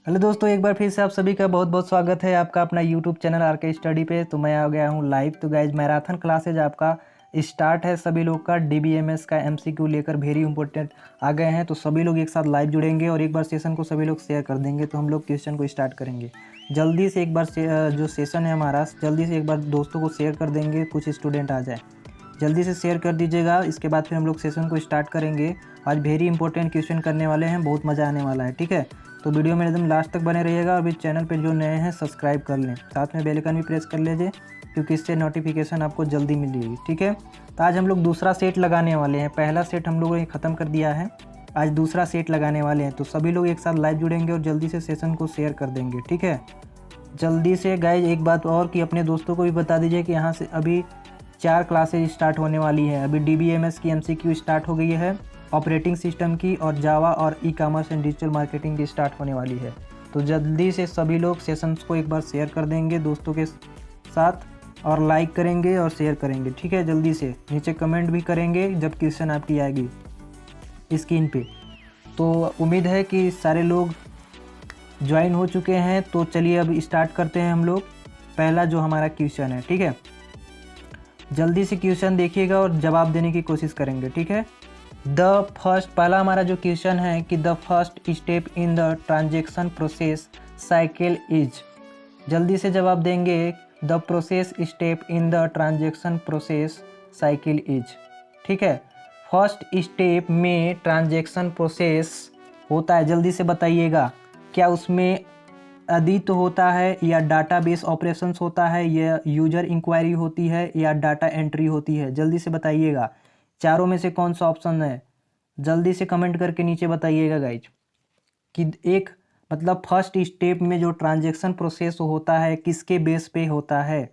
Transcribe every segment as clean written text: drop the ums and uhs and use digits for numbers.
Hello दोस्तों, एक बार फिर से आप सभी का बहुत बहुत स्वागत है आपका अपना यूट्यूब चैनल आर के स्टडी पे। तो मैं आ गया हूँ लाइव। तो गाइज मैराथन क्लासेज आपका स्टार्ट है। सभी लोग का डीबीएमएस का एमसीक्यू लेकर वेरी इंपॉर्टेंट आ गए हैं। तो सभी लोग एक साथ लाइव जुड़ेंगे और एक बार सेशन को सभी लोग शेयर कर देंगे। तो हम लोग क्वेश्चन को स्टार्ट करेंगे। जल्दी से एक बार जो सेशन है हमारा, जल्दी से एक बार दोस्तों को शेयर कर देंगे, कुछ स्टूडेंट आ जाए। जल्दी से शेयर कर दीजिएगा। इसके बाद फिर हम लोग सेशन को स्टार्ट करेंगे। आज वेरी इंपॉर्टेंट क्वेश्चन करने वाले हैं, बहुत मज़ा आने वाला है। ठीक है, तो वीडियो में एकदम लास्ट तक बने रहिएगा। और अभी चैनल पे जो नए हैं सब्सक्राइब कर लें, साथ में बेल आइकन भी प्रेस कर लीजिए, क्योंकि इससे नोटिफिकेशन आपको जल्दी मिलेगी। ठीक है, तो आज हम लोग दूसरा सेट लगाने वाले हैं। पहला सेट हम लोगों ने ख़त्म कर दिया है, आज दूसरा सेट लगाने वाले हैं। तो सभी लोग एक साथ लाइव जुड़ेंगे और जल्दी से सेशन को शेयर कर देंगे। ठीक है, जल्दी से गाइज एक बात और कि अपने दोस्तों को भी बता दीजिए कि यहाँ से अभी 4 क्लासेज स्टार्ट होने वाली है। अभी डीबीएमएस की एमसीक्यू स्टार्ट हो गई है, ऑपरेटिंग सिस्टम की, और जावा और e commerce and digital marketing की स्टार्ट होने वाली है। तो जल्दी से सभी लोग सेशंस को एक बार शेयर कर देंगे दोस्तों के साथ, और लाइक करेंगे और शेयर करेंगे। ठीक है, जल्दी से नीचे कमेंट भी करेंगे जब क्वेश्चन आपकी आएगी स्क्रीन पे। तो उम्मीद है कि सारे लोग ज्वाइन हो चुके हैं। तो चलिए अब स्टार्ट करते हैं हम लोग। पहला जो हमारा क्वेश्चन है, ठीक है, जल्दी से क्वेश्चन देखिएगा और जवाब देने की कोशिश करेंगे। ठीक है, द फर्स्ट, पहला हमारा जो क्वेश्चन है कि the first step in the transaction process cycle is. जल्दी से जवाब देंगे, the process step in the transaction process cycle is. ठीक है, फर्स्ट स्टेप में ट्रांजैक्शन प्रोसेस होता है, जल्दी से बताइएगा, क्या उसमें एडिट होता है या डाटाबेस ऑपरेशंस होता है या यूजर इंक्वायरी होती है या डाटा एंट्री होती है? जल्दी से बताइएगा, चारों में से कौन सा ऑप्शन है? जल्दी से कमेंट करके नीचे बताइएगा गाइज कि एक मतलब फर्स्ट स्टेप में जो ट्रांजैक्शन प्रोसेस होता है किसके बेस पे होता है।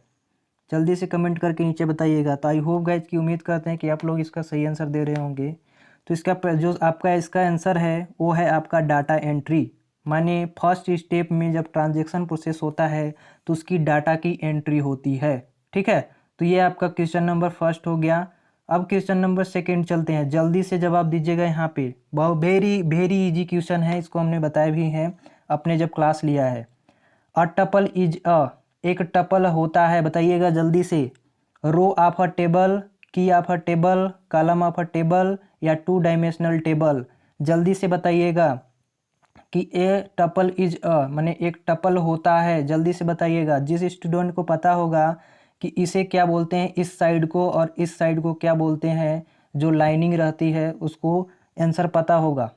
जल्दी से कमेंट करके नीचे बताइएगा। तो आई होप गाइज की उम्मीद करते हैं कि आप लोग इसका सही आंसर दे रहे होंगे। तो इसका जो आपका इसका आंसर है वो है आपका डाटा एंट्री। माने फर्स्ट स्टेप में जब ट्रांजैक्शन प्रोसेस होता है तो उसकी डाटा की एंट्री होती है। ठीक है, तो ये आपका क्वेश्चन नंबर फर्स्ट हो गया। अब क्वेश्चन नंबर सेकंड चलते हैं, जल्दी से जवाब दीजिएगा। यहाँ पे बहुत वेरी वेरी इजी क्वेश्चन है, इसको हमने बताया भी है अपने जब क्लास लिया है। अ टपल इज अ, एक टपल होता है, बताइएगा जल्दी से। रो ऑफ अ टेबल, की of a table, column of a table या 2 डायमेंशनल टेबल? जल्दी से बताइएगा कि ए टपल इज अ माने एक टपल होता है। जल्दी से बताइएगा, जिस स्टूडेंट को पता होगा कि इसे क्या बोलते हैं, इस साइड को और इस साइड को क्या बोलते हैं, जो लाइनिंग रहती है उसको आंसर पता होगा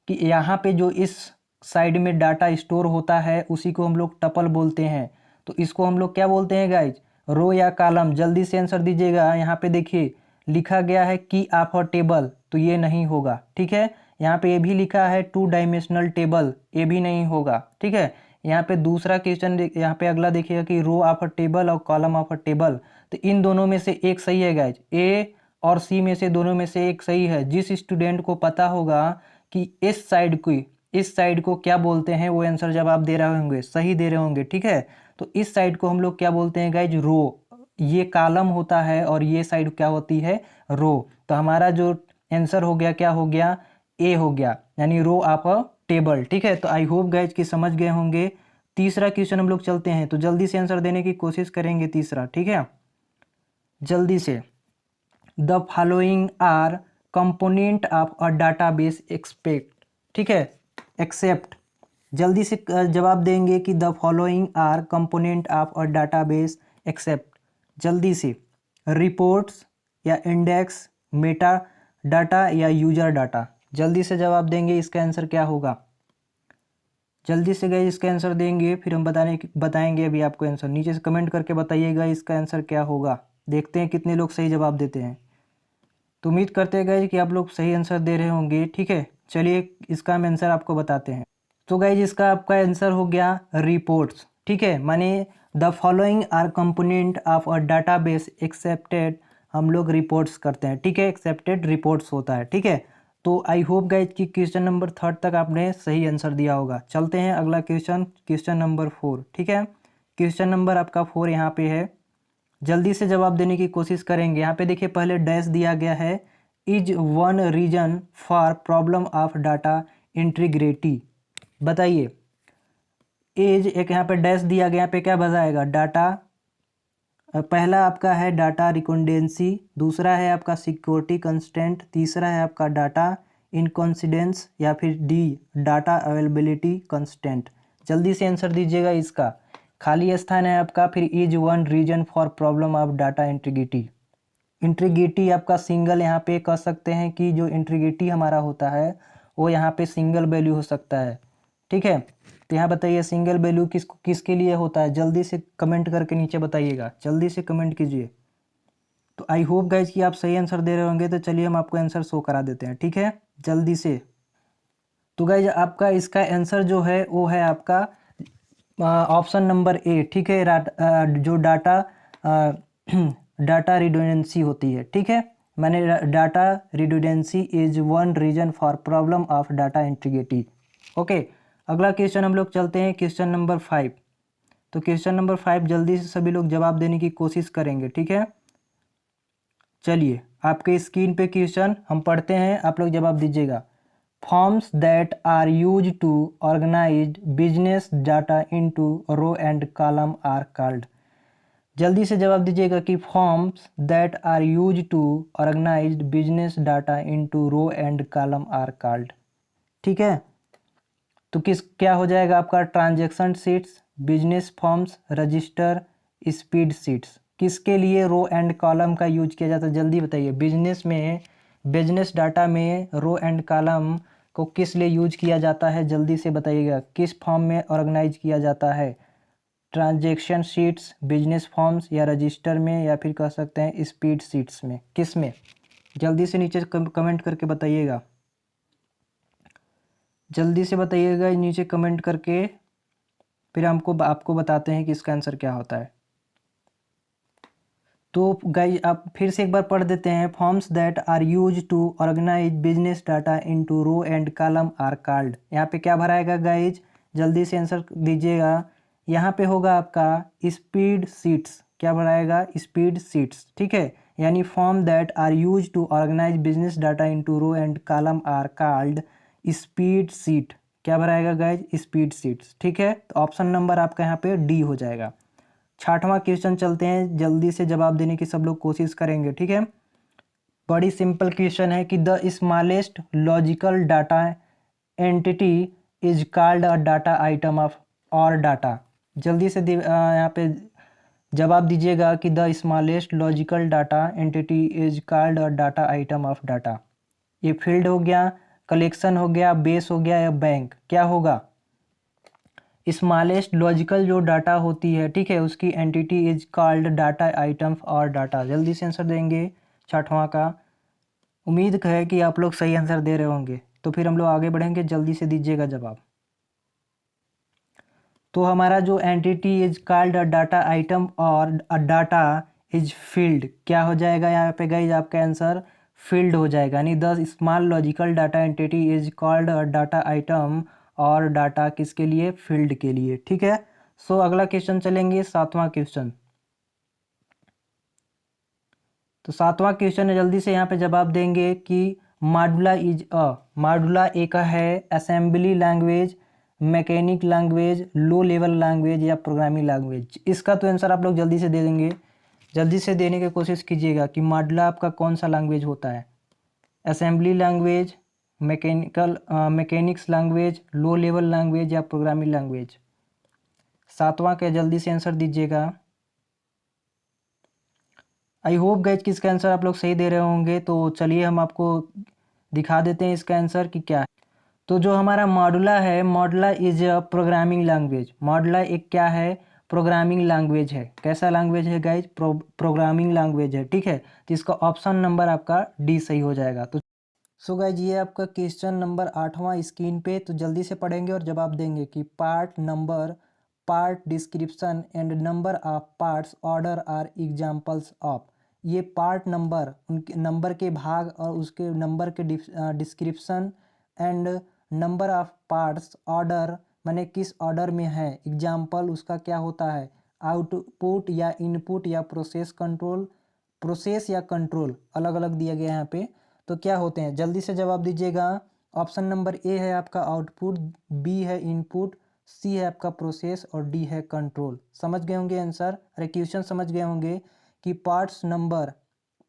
कि यहाँ पे जो इस साइड में डाटा स्टोर होता है उसी को हम लोग टपल बोलते हैं। तो इसको हम लोग क्या बोलते हैं गाइज, रो या कॉलम? जल्दी से आंसर दीजिएगा। यहाँ पे देखिए लिखा गया है की ऑफ अ टेबल, तो ये नहीं होगा। ठीक है, यहाँ पे ये भी लिखा है 2 डायमेंशनल टेबल, ये भी नहीं होगा। ठीक है, यहाँ पे दूसरा क्वेश्चन यहाँ पे अगला देखिएगा कि रो ऑफ अ टेबल और कॉलम ऑफ अ टेबल, तो इन दोनों में से एक सही है गाइज, ए और सी में से दोनों में से एक सही है। जिस स्टूडेंट को पता होगा कि इस साइड को क्या बोलते हैं वो आंसर जवाब दे रहे होंगे, सही दे रहे होंगे। ठीक है, तो इस साइड को हम लोग क्या बोलते हैं गाइज, रो। ये कॉलम होता है और ये साइड क्या होती है, रो। तो हमारा जो आंसर हो गया, क्या हो गया, ए हो गया, यानी रो ऑफ अ टेबल। ठीक है, तो आई होप गाइज की समझ गए होंगे। तीसरा क्वेश्चन हम लोग चलते हैं, तो जल्दी से आंसर देने की कोशिश करेंगे तीसरा। ठीक है, जल्दी से, the following are component of a database expect. ठीक है, एक्सेप्ट। जल्दी से जवाब देंगे कि the following are component of a database except. जल्दी से, रिपोर्ट्स या इंडेक्स, मेटा डाटा या यूजर डाटा? जल्दी से जवाब देंगे, इसका आंसर क्या होगा? जल्दी से गए इसका आंसर देंगे, फिर हम बताएंगे अभी आपको आंसर। नीचे से कमेंट करके बताइएगा इसका आंसर क्या होगा। देखते हैं कितने लोग सही जवाब देते हैं। तो उम्मीद करते हैं गाइज कि आप लोग सही आंसर दे रहे होंगे। ठीक है, चलिए इसका हम आंसर आपको बताते हैं। तो गाइज इसका आपका आंसर हो गया रिपोर्ट्स। ठीक है, माने the following are component of a database accepted, हम लोग रिपोर्ट्स करते हैं। ठीक है, एक्सेप्टेड रिपोर्ट्स होता है। ठीक है, तो आई होप गाइज कि क्वेश्चन नंबर थर्ड तक आपने सही आंसर दिया होगा। चलते हैं अगला क्वेश्चन, क्वेश्चन नंबर 4। ठीक है, क्वेश्चन नंबर आपका 4 यहाँ पे है, जल्दी से जवाब देने की कोशिश करेंगे। यहाँ पे देखिए पहले डैश दिया गया है, is one reason for problem of data integrity. बताइए, एज, एक यहाँ पे डैश दिया गया, यहाँ पे क्या बताएगा, डाटा। पहला आपका है डाटा रिकॉर्डेंसी, दूसरा है आपका सिक्योरिटी कंस्टेंट, तीसरा है आपका डाटा इनकॉन्सिडेंस, या फिर डी डाटा अवेलेबिलिटी कंस्टेंट। जल्दी से आंसर दीजिएगा इसका। खाली स्थान है आपका, फिर is one reason for problem of data integrity. Integrity आपका सिंगल, यहाँ पे कह सकते हैं कि जो इंटीग्रिटी हमारा होता है वो यहाँ पे सिंगल वैल्यू हो सकता है, ठीक है। तो यहाँ बताइए सिंगल वैल्यू किसके लिए होता है, जल्दी से कमेंट करके नीचे बताइएगा, जल्दी से कमेंट कीजिए। तो आई होप गाइज कि आप सही आंसर दे रहे होंगे, तो चलिए हम आपको आंसर शो करा देते हैं, ठीक है, जल्दी से। तो गाइज आपका इसका आंसर जो है वो है आपका ऑप्शन नंबर ए, ठीक है। जो डाटा डाटा रिडंडेंसी होती है, ठीक है, मैंने data redundancy is one reason for problem of data integrity. Okay, अगला क्वेश्चन हम लोग चलते हैं, क्वेश्चन नंबर 5। तो क्वेश्चन नंबर 5 जल्दी से सभी लोग जवाब देने की कोशिश करेंगे, ठीक है। चलिए आपके स्क्रीन पे क्वेश्चन हम पढ़ते हैं, आप लोग जवाब दीजिएगा। Forms that are use to organise business data into row and column are called. जल्दी से जवाब दीजिएगा कि forms that are use to organise business data into row and column are called, ठीक है। तो क्या हो जाएगा आपका, transaction sheets, business forms, register, spreadsheets. किसके लिए रो एंड कॉलम का यूज किया जाता है, जल्दी बताइए। बिजनेस डाटा में रो एंड कॉलम को किस लिए यूज किया जाता है, जल्दी से बताइएगा। किस फॉर्म में ऑर्गेनाइज किया जाता है, ट्रांजैक्शन शीट्स, बिजनेस फॉर्म्स, या रजिस्टर में, या फिर कह सकते हैं स्पीड शीट्स में, किस में? जल्दी से नीचे कमेंट करके बताइएगा, जल्दी से बताइएगा नीचे कमेंट करके, फिर आपको बताते हैं कि इसका आंसर क्या होता है। तो गाइज आप फिर से एक बार पढ़ देते हैं। Forms that are use to organise business data into row and column are called. यहाँ पे क्या भराएगा गाइज, जल्दी से आंसर दीजिएगा। यहाँ पे होगा आपका स्पीड शीट्स, क्या भराएगा, स्पीड शीट्स, ठीक है। यानी form that are use to organise business data into row and column are called spreadsheet, क्या भराएगा गाइज, स्पीड शीट्स, ठीक है। तो ऑप्शन नंबर आपका यहाँ पे डी हो जाएगा। 6वां क्वेश्चन चलते हैं, जल्दी से जवाब देने की सब लोग कोशिश करेंगे, ठीक है। बड़ी सिंपल क्वेश्चन है कि the smallest logical data entity is called a data item of और डाटा। जल्दी से यहाँ पे जवाब दीजिएगा कि the smallest logical data entity is called a data item of data. ये फील्ड हो गया, कलेक्शन हो गया, बेस हो गया, या बैंक, क्या होगा? स्मॉलेस्ट लॉजिकल जो डाटा होती है, ठीक है, उसकी entity is called data item और डाटा। जल्दी से आंसर देंगे 6वां का। उम्मीद है कि आप लोग सही आंसर दे रहे होंगे, तो फिर हम लोग आगे बढ़ेंगे, जल्दी से दीजिएगा जवाब। तो हमारा जो entity is called a data item और अ डाटा इज फील्ड, क्या हो जाएगा यहाँ पे गाइज, आपका आंसर फील्ड हो जाएगा। यानी the small logical data entity is called a data item और डाटा किसके लिए, फील्ड के लिए, ठीक है। सो अगला क्वेश्चन चलेंगे, 7वां क्वेश्चन। तो 7वां क्वेश्चन है, जल्दी से यहाँ पे जवाब देंगे कि मॉडुला एक है assembly language, mechanic language, low level language, या प्रोग्रामिंग लैंग्वेज। इसका तो आंसर आप लोग जल्दी से दे देंगे, जल्दी से देने की कोशिश कीजिएगा कि मॉडुला आपका कौन सा लैंग्वेज होता है, assembly language, mechanics language, low level language, या प्रोग्रामिंग लैंग्वेज। 7वां का जल्दी से आंसर दीजिएगा। आई होप गाइज कि इसका आंसर आप लोग सही दे रहे होंगे, तो चलिए हम आपको दिखा देते हैं इसका आंसर कि क्या है। तो जो हमारा मॉडुला है, मॉडुला इज अ प्रोग्रामिंग लैंग्वेज। मॉडुला एक क्या है, प्रोग्रामिंग लैंग्वेज है। कैसा लैंग्वेज है गाइज, प्रोग्रामिंग लैंग्वेज है, ठीक है। तो इसका ऑप्शन नंबर आपका डी सही हो जाएगा। तो सो गाइज ये आपका क्वेश्चन नंबर 8वां स्क्रीन पे, तो जल्दी से पढ़ेंगे और जवाब देंगे कि part number, part description and number of parts order are examples of. ये पार्ट नंबर, उनके नंबर के भाग और उसके नंबर के description and number of parts order, माने किस ऑर्डर में है, एग्जाम्पल उसका क्या होता है, आउटपुट या इनपुट या प्रोसेस कंट्रोल, प्रोसेस या कंट्रोल अलग अलग दिया गया है यहाँ पे। तो क्या होते हैं, जल्दी से जवाब दीजिएगा। ऑप्शन नंबर ए है आपका आउटपुट, बी है इनपुट, सी है आपका प्रोसेस और डी है कंट्रोल। समझ गए होंगे आंसर। अरे क्वेश्चन समझ गए होंगे कि parts number,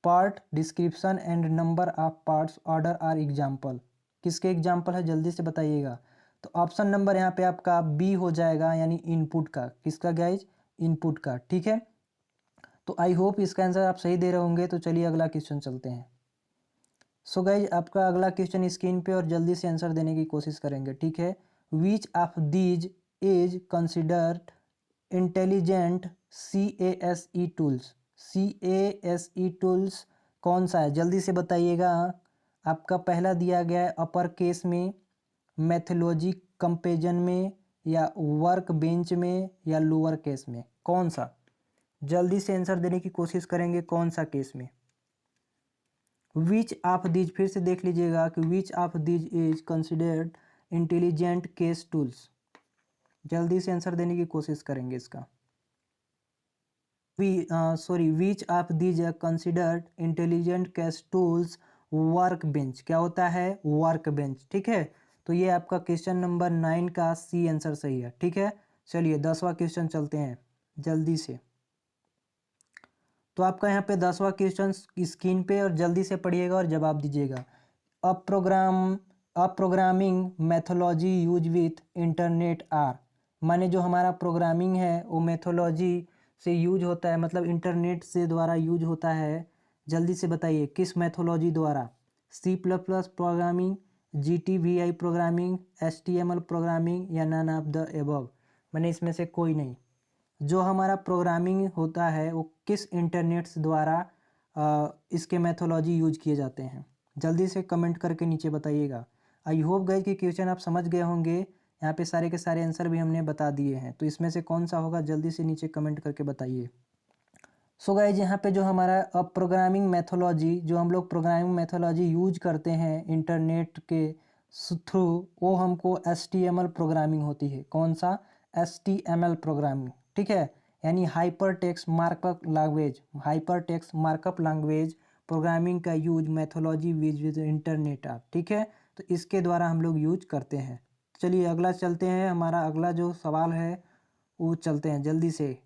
part description and number of parts order are example. किसके एग्जाम्पल है जल्दी से बताइएगा। तो ऑप्शन नंबर यहाँ पे आपका बी हो जाएगा, यानी इनपुट का। किसका गाइज? इनपुट का। ठीक है, तो आई होप इसका आंसर आप सही दे रहे होंगे। तो चलिए अगला क्वेश्चन चलते हैं। सो गाइज आपका अगला क्वेश्चन स्क्रीन पे, और जल्दी से आंसर देने की कोशिश करेंगे। ठीक है, विच of these is considered intelligent CASE tools? CASE tools कौन सा है जल्दी से बताइएगा। आपका पहला दिया गया है अपर केस में, मैथोलॉजी कंपेरिजन में, या वर्क बेंच में, या लोअर केस में, कौन सा? जल्दी से आंसर देने की कोशिश करेंगे कौन सा केस में। विच ऑफ दीज, फिर से देख लीजिएगा कि which of these is considered intelligent case tools. जल्दी से आंसर देने की कोशिश करेंगे इसका। Which of these are considered intelligent case tools workbench. क्या होता है? Workbench. ठीक है, तो ये आपका क्वेश्चन नंबर 9 का सी आंसर सही है। ठीक है, चलिए 10वां क्वेश्चन चलते हैं जल्दी से। तो आपका यहाँ पे 10वां क्वेश्चन स्क्रीन पे, और जल्दी से पढ़िएगा और जवाब दीजिएगा। A programming methodology use with internet are, माने जो हमारा प्रोग्रामिंग है वो मैथोलॉजी से यूज होता है, मतलब इंटरनेट से द्वारा यूज होता है। जल्दी से बताइए किस मैथोलॉजी द्वारा? C++ programming, GTVI programming, HTML programming, या नन ऑफ द एबव, माने इसमें से कोई नहीं। जो हमारा प्रोग्रामिंग होता है वो किस इंटरनेट्स द्वारा इसके मैथोलॉजी यूज किए जाते हैं? जल्दी से कमेंट करके नीचे बताइएगा। आई होप गाइस कि क्वेश्चन आप समझ गए होंगे। यहाँ पे सारे के सारे आंसर भी हमने बता दिए हैं, तो इसमें से कौन सा होगा जल्दी से नीचे कमेंट करके बताइए। सो गाइज यहाँ पे जो हमारा प्रोग्रामिंग मैथोलॉजी, जो हम लोग प्रोग्रामिंग मैथोलॉजी यूज करते हैं इंटरनेट के थ्रू, वो हमको HTML प्रोग्रामिंग होती है। कौन सा? HTML programming. ठीक है, यानी hyper text markup language, hyper text markup language programming का यूज मैथोलॉजी विद इंटरनेट आप। ठीक है, तो इसके द्वारा हम लोग यूज करते हैं। चलिए अगला चलते हैं, हमारा अगला जो सवाल है वो चलते हैं जल्दी से।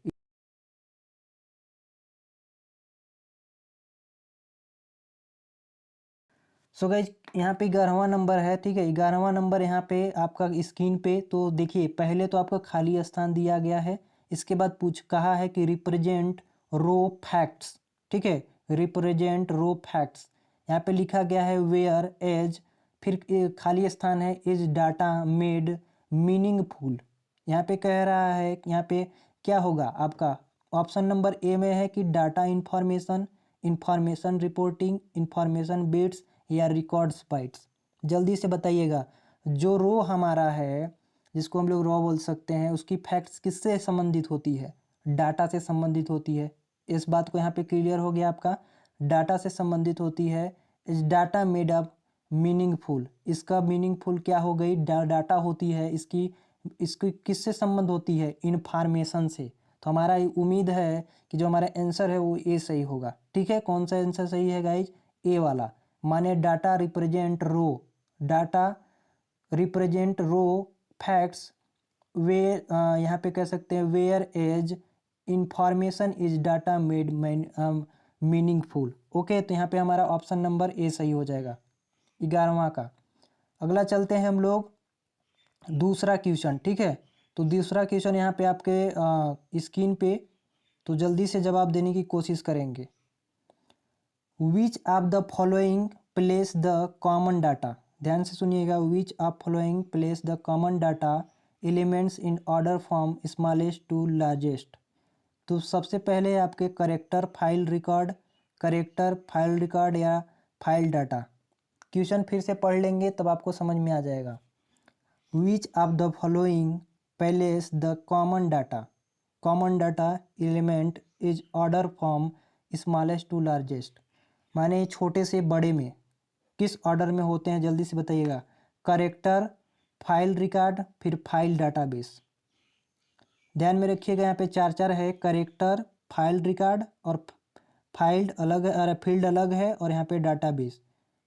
सो गाइज यहाँ पे 11वां नंबर है। ठीक है, 11वां नंबर यहाँ पे आपका स्क्रीन पे। तो देखिए पहले तो आपका खाली स्थान दिया गया है, इसके बाद कहा है कि रिप्रेजेंट रो फैक्ट्स। ठीक है, रिप्रेजेंट रो फैक्ट्स। यहाँ पे लिखा गया है वेयर एज, फिर खाली स्थान है इज डाटा मेड मीनिंगफुल। यहाँ पे कह रहा है कि यहाँ पे क्या होगा आपका? ऑप्शन नंबर ए में है कि data information, information reporting, information bits, या रिकॉर्ड्स बाइट्स। जल्दी से बताइएगा। जो रो हमारा है, जिसको हम लोग रो बोल सकते हैं, उसकी फैक्ट्स किससे संबंधित होती है? डाटा से संबंधित होती है। इस बात को यहाँ पे क्लियर हो गया आपका, डाटा से संबंधित होती है। इस डाटा मेड अप मीनिंगफुल, इसका मीनिंगफुल क्या हो गई? डाटा होती है इसकी, इसकी किससे संबंध होती है? इन्फॉर्मेशन से। तो हमारा उम्मीद है कि जो हमारा आंसर है वो ए सही होगा। ठीक है, कौन सा आंसर सही है गाइज? ए वाला, माने data represent raw, data represent raw facts way, यहाँ पे कह सकते हैं whereas information is data made meaningful. Okay, तो यहाँ पे हमारा ऑप्शन नंबर ए सही हो जाएगा 11वां का। अगला चलते हैं हम लोग दूसरा क्वेश्चन। ठीक है, तो दूसरा क्वेश्चन यहाँ पे आपके स्क्रीन पे, तो जल्दी से जवाब देने की कोशिश करेंगे। Which of the following place the common data, ध्यान से सुनिएगा। Which of following place the common data elements in order from smallest to largest. तो सबसे पहले आपके character file record, character file record, या फाइल डाटा। क्वेश्चन फिर से पढ़ लेंगे तब आपको समझ में आ जाएगा। Which of the following place the common data element is order from smallest to largest, माने छोटे से बड़े में किस ऑर्डर में होते हैं? जल्दी से बताइएगा। करेक्टर, फाइल रिकॉर्ड, फिर फाइल डाटाबेस। ध्यान में रखिएगा, यहाँ पे चार चार है, करेक्टर, फाइल रिकॉर्ड, और फाइल्ड अलग है और फील्ड अलग है, और यहाँ पे database.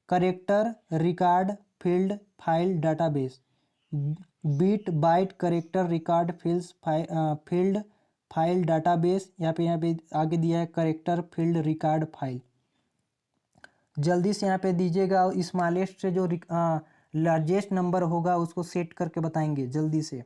Character, record, field, file, database. Bit byte character record field file database, यहाँ पे आगे दिया है करेक्टर फील्ड रिकॉर्ड फाइल। जल्दी से यहाँ पे दीजिएगा, स्मॉलेस्ट से जो लार्जेस्ट नंबर होगा उसको सेट करके बताएंगे जल्दी से।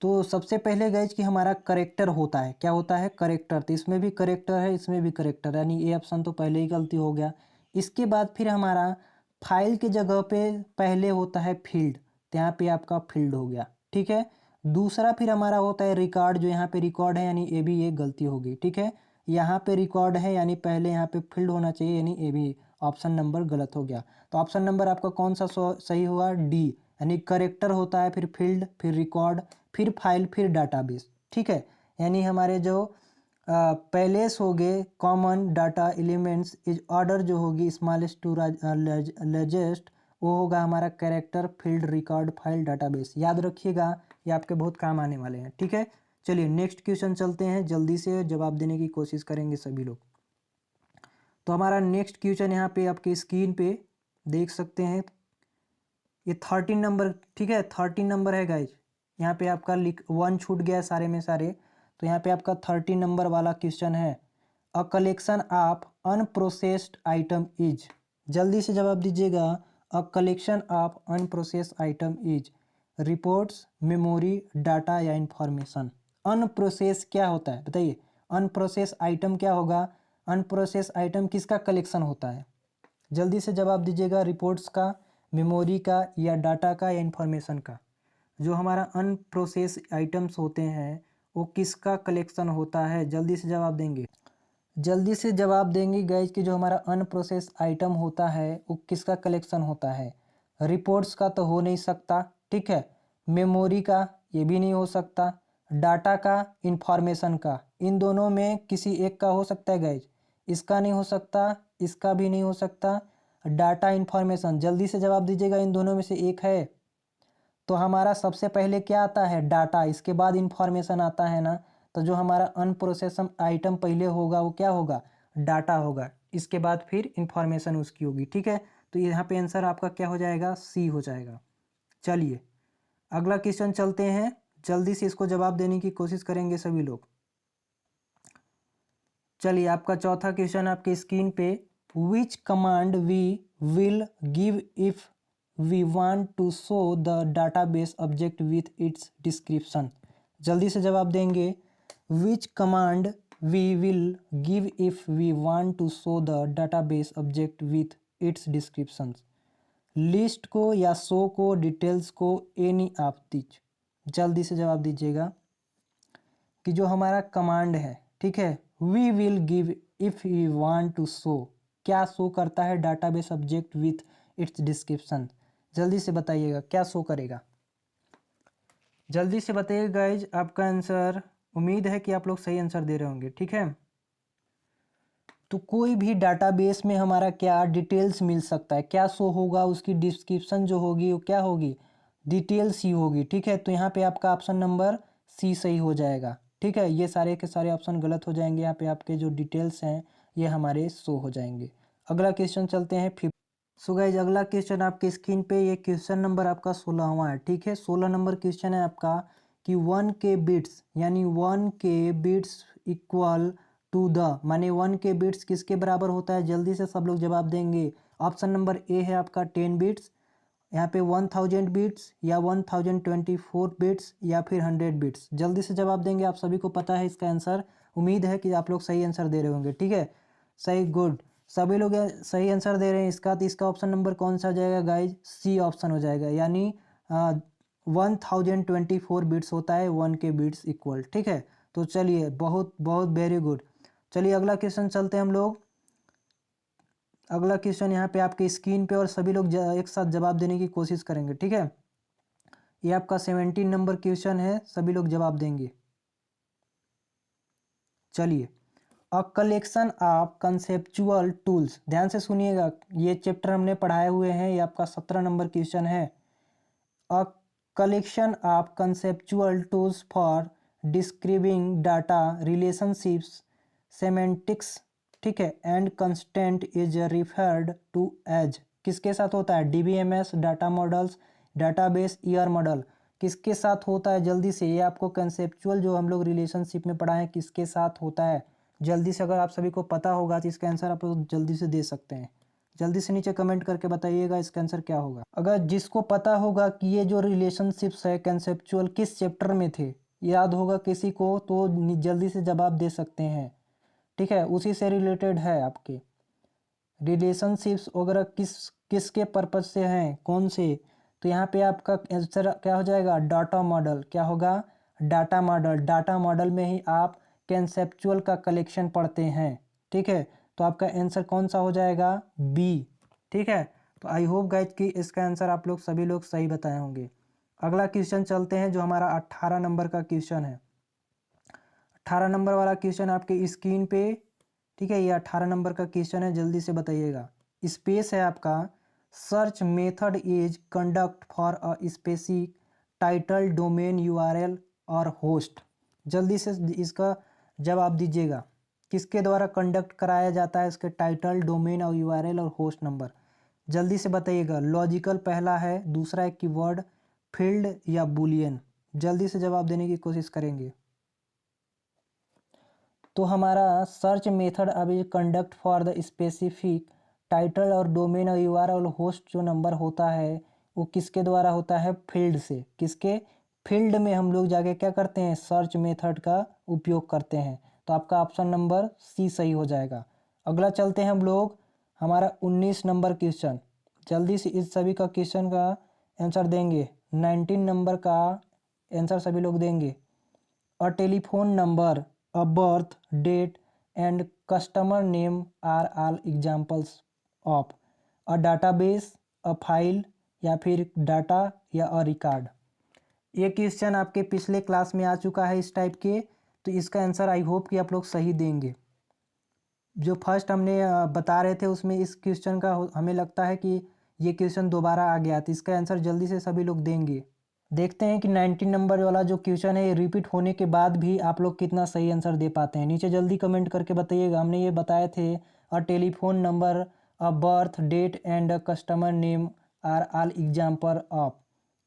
तो सबसे पहले गाइज कि हमारा करेक्टर होता है, क्या होता है करेक्टर, तो इसमें भी करेक्टर है, इसमें भी करेक्टर, यानी ए ऑप्शन तो पहले ही गलती हो गया। इसके बाद फिर हमारा फाइल की जगह पे पहले होता है फील्ड, तो यहाँ पे आपका फील्ड हो गया, ठीक है। दूसरा फिर हमारा होता है रिकॉर्ड, जो यहाँ पे रिकॉर्ड है यानी ए भी ये गलती हो गई, ठीक है। यहाँ पे रिकॉर्ड है यानी पहले यहाँ पे फील्ड होना चाहिए, यानी ए भी ऑप्शन नंबर गलत हो गया। तो ऑप्शन नंबर आपका कौन सा सही हुआ, डी, यानी करेक्टर होता है फिर फील्ड फिर रिकॉर्ड फिर फाइल फिर डाटाबेस, ठीक है। यानी हमारे जो पहलेस हो गए common data elements is order जो होगी स्मॉलेस्ट टू लार्जेस्ट, वो होगा हमारा character field record file database. याद रखिएगा, ये आपके बहुत काम आने वाले हैं, ठीक है। चलिए नेक्स्ट क्वेश्चन चलते हैं, जल्दी से जवाब देने की कोशिश करेंगे सभी लोग। तो हमारा नेक्स्ट क्वेश्चन यहाँ पे आपके स्क्रीन पे देख सकते हैं, ये 13 नंबर, ठीक है 13 नंबर है गाइज। यहाँ पे आपका वन छूट गया है सारे में सारे, तो यहाँ पे आपका 13 नंबर वाला क्वेश्चन है, a collection of unprocessed item is, जल्दी से जवाब दीजिएगा। अ collection of unprocessed item is reports, memory, data या इंफॉर्मेशन। अनप्रोसेस क्या होता है बताइए, अनप्रोसेस आइटम क्या होगा, अनप्रोसेस आइटम किसका कलेक्शन होता है, जल्दी से जवाब दीजिएगा। रिपोर्ट्स का, मेमोरी का या डाटा का या इंफॉर्मेशन का। जो हमारा अनप्रोसेस आइटम्स होते हैं वो किसका कलेक्शन होता है, जल्दी से जवाब देंगे, जल्दी से जवाब देंगे गाइज कि जो हमारा अनप्रोसेस आइटम होता है वो किसका कलेक्शन होता है। रिपोर्ट्स का तो हो नहीं सकता, ठीक है, मेमोरी का ये भी नहीं हो सकता, डाटा का, इंफॉर्मेशन का, इन दोनों में किसी एक का हो सकता है गाइज, इसका नहीं हो सकता, इसका भी नहीं हो सकता, डाटा इंफॉर्मेशन, जल्दी से जवाब दीजिएगा, इन दोनों में से एक है। तो हमारा सबसे पहले क्या आता है डाटा, इसके बाद इंफॉर्मेशन आता है ना, तो जो हमारा अनप्रोसेस आइटम पहले होगा वो क्या होगा, डाटा होगा, इसके बाद फिर इंफॉर्मेशन उसकी होगी, ठीक है। तो यहाँ पे आंसर आपका क्या हो जाएगा, सी हो जाएगा। चलिए अगला क्वेश्चन चलते हैं, जल्दी से इसको जवाब देने की कोशिश करेंगे सभी लोग। चलिए आपका चौथा क्वेश्चन आपके स्क्रीन पे, which command we will give if we want to show the database object with its description, जल्दी से जवाब देंगे। Which command we will give if we want to show the database object with its description, list को या show को, details को, any of this, जल्दी से जवाब दीजिएगा कि जो हमारा कमांड है, ठीक है, we will give if you want to show, क्या शो करता है database object with its description, जल्दी से बताइएगा क्या शो करेगा, जल्दी से बताइए गाइज आपका आंसर। उम्मीद है कि आप लोग सही आंसर दे रहे होंगे, ठीक है। तो कोई भी डाटाबेस में हमारा क्या डिटेल्स मिल सकता है, क्या शो होगा, उसकी डिस्क्रिप्शन जो होगी वो क्या होगी, डिटेल्स ही होगी, ठीक है। तो यहाँ पे आपका ऑप्शन नंबर सी सही हो जाएगा, ठीक है। ये सारे के सारे ऑप्शन गलत हो जाएंगे, यहाँ पे आपके जो डिटेल्स हैं ये हमारे शो हो जाएंगे। अगला क्वेश्चन चलते हैं 5। सो गाइज अगला क्वेश्चन आपके स्क्रीन पे, ये क्वेश्चन नंबर आपका 16वां है, ठीक है। 16 नंबर क्वेश्चन है आपका कि 1K बिट्स, यानी 1K bits equal to the, माने 1K बिट्स किसके बराबर होता है, जल्दी से सब लोग जवाब देंगे। ऑप्शन नंबर ए है आपका 10 बिट्स, यहाँ पे 1000 बिट्स या 1024 बिट्स या फिर 100 बिट्स, जल्दी से जवाब देंगे। आप सभी को पता है इसका आंसर, उम्मीद है कि आप लोग सही आंसर दे रहे होंगे, ठीक है। सही, गुड, सभी लोग सही आंसर दे रहे हैं इसका। तो इसका ऑप्शन नंबर कौन सा हो जाएगा गाइज, सी ऑप्शन हो जाएगा, यानी 1024 बिट्स होता है 1K बिट्स इक्वल, ठीक है। तो चलिए बहुत बहुत वेरी गुड। चलिए अगला क्वेश्चन चलते हैं हम लोग। अगला क्वेश्चन यहाँ पे आपके स्क्रीन पे और सभी लोग एक साथ जवाब देने की कोशिश करेंगे, ठीक है। ये आपका 17 नंबर क्वेश्चन है, सभी लोग जवाब देंगे। चलिए, अ कलेक्शन ऑफ कंसेप्चुअल टूल्स, ध्यान से सुनिएगा, ये चैप्टर हमने पढ़ाए हुए हैं, ये आपका 17 नंबर क्वेश्चन है। A collection of conceptual tools for describing data relationships, semantics, ठीक है, and constraints is referred to as, किसके साथ होता है, DBMS, data models, database ER model किसके साथ होता है, जल्दी से ये आपको कंसेप्चुअल जो हम लोग रिलेशनशिप में पढ़ा है किसके साथ होता है, जल्दी से अगर आप सभी को पता होगा तो इसका आंसर आप लोग जल्दी से दे सकते हैं। जल्दी से नीचे कमेंट करके बताइएगा इसका आंसर क्या होगा। अगर जिसको पता होगा कि ये जो रिलेशनशिप्स है कंसेप्चुअल किस चैप्टर में थे, याद होगा किसी को, तो जल्दी से जवाब दे सकते हैं। ठीक है, उसी से रिलेटेड है आपके रिलेशनशिप्स वगैरह किसके पर्पज से हैं, कौन से, तो यहाँ पे आपका आंसर क्या हो जाएगा, डाटा मॉडल। क्या होगा, डाटा मॉडल। डाटा मॉडल में ही आप कंसेप्चुअल का कलेक्शन पढ़ते हैं। ठीक है, तो आपका आंसर कौन सा हो जाएगा, बी। ठीक है, तो आई होप गाइज कि इसका आंसर आप लोग सभी लोग सही बताए होंगे। अगला क्वेश्चन चलते हैं जो हमारा 18 नंबर का क्वेश्चन है। 18 नंबर वाला क्वेश्चन आपके स्क्रीन पे, ठीक है, ये 18 नंबर का क्वेश्चन है, जल्दी से बताइएगा। स्पेस है आपका, search method is conduct for a specific title domain URL और होस्ट। जल्दी से इसका जवाब दीजिएगा, किसके द्वारा कंडक्ट कराया जाता है इसके टाइटल डोमेन और यूआरएल और होस्ट नंबर, जल्दी से बताइएगा। लॉजिकल पहला है, दूसरा है कीवर्ड, फील्ड या बुलियन। जल्दी से जवाब देने की कोशिश करेंगे। तो हमारा सर्च मेथड अभी conduct for the specific title और डोमेन और यूआरएल और होस्ट जो नंबर होता है वो किसके द्वारा होता है, फील्ड से। किसके, फील्ड में हम लोग जाके क्या करते हैं, सर्च मेथड का उपयोग करते हैं। तो आपका ऑप्शन नंबर सी सही हो जाएगा। अगला चलते हैं हम लोग, हमारा 19 नंबर क्वेश्चन। जल्दी से इस सभी का क्वेश्चन का आंसर देंगे। 19 नंबर का आंसर सभी लोग देंगे। A telephone number, a birth date and customer name are all examples of a database, a file या फिर डाटा या अ रिकॉर्ड। ये क्वेश्चन आपके पिछले क्लास में आ चुका है इस टाइप के, तो इसका आंसर आई होप कि आप लोग सही देंगे। जो फर्स्ट हमने बता रहे थे उसमें इस क्वेश्चन का हमें लगता है कि ये क्वेश्चन दोबारा आ गया, तो इसका आंसर जल्दी से सभी लोग देंगे। देखते हैं कि 19 नंबर वाला जो क्वेश्चन है ये रिपीट होने के बाद भी आप लोग कितना सही आंसर दे पाते हैं। नीचे जल्दी कमेंट करके बताइएगा। हमने ये बताए थे a telephone number, a birth date and a customer name are all example of.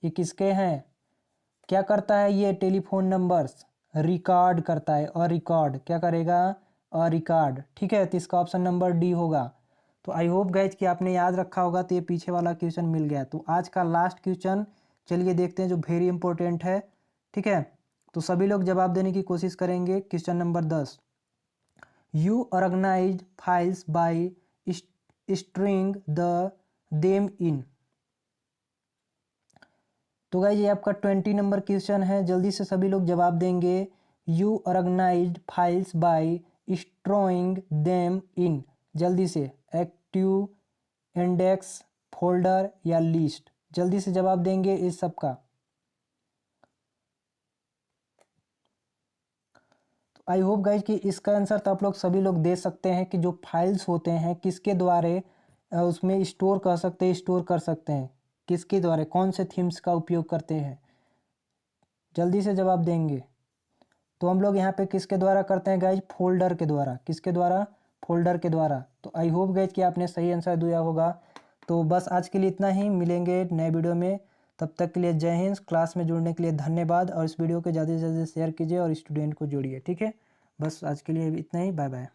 ये किसके हैं, क्या करता है ये टेलीफोन नंबर्स, रिकॉर्ड करता है, और रिकॉर्ड क्या करेगा, और रिकॉर्ड। ठीक है, तो इसका ऑप्शन नंबर डी होगा। तो आई होप गाइज कि आपने याद रखा होगा, तो ये पीछे वाला क्वेश्चन मिल गया। तो आज का लास्ट क्वेश्चन चलिए देखते हैं जो वेरी इंपॉर्टेंट है। ठीक है, तो सभी लोग जवाब देने की कोशिश करेंगे। Question number 10, you organise files by string the them in. तो गाइज ये आपका 20 नंबर क्वेश्चन है, जल्दी से सभी लोग जवाब देंगे। You organised files by storing them in, जल्दी से एक्टिव, इंडेक्स, फोल्डर या लिस्ट, जल्दी से जवाब देंगे इस सब का। तो आई होप गाइज कि इसका आंसर तो आप लोग सभी लोग दे सकते हैं कि जो फाइल्स होते हैं किसके द्वारे उसमें स्टोर कर सकते हैं, स्टोर कर सकते हैं, किसके द्वारा, कौन से थीम्स का उपयोग करते हैं, जल्दी से जवाब देंगे। तो हम लोग यहाँ पे किसके द्वारा करते हैं गाइज, फोल्डर के द्वारा। किसके द्वारा, फोल्डर के द्वारा। तो आई होप गाइज कि आपने सही आंसर दिया होगा। तो बस आज के लिए इतना ही, मिलेंगे नए वीडियो में, तब तक के लिए जय हिंद। क्लास में जुड़ने के लिए धन्यवाद, और इस वीडियो को ज़्यादा से ज़्यादा शेयर कीजिए और स्टूडेंट को जोड़िए। ठीक है, बस आज के लिए इतना ही, बाय बाय।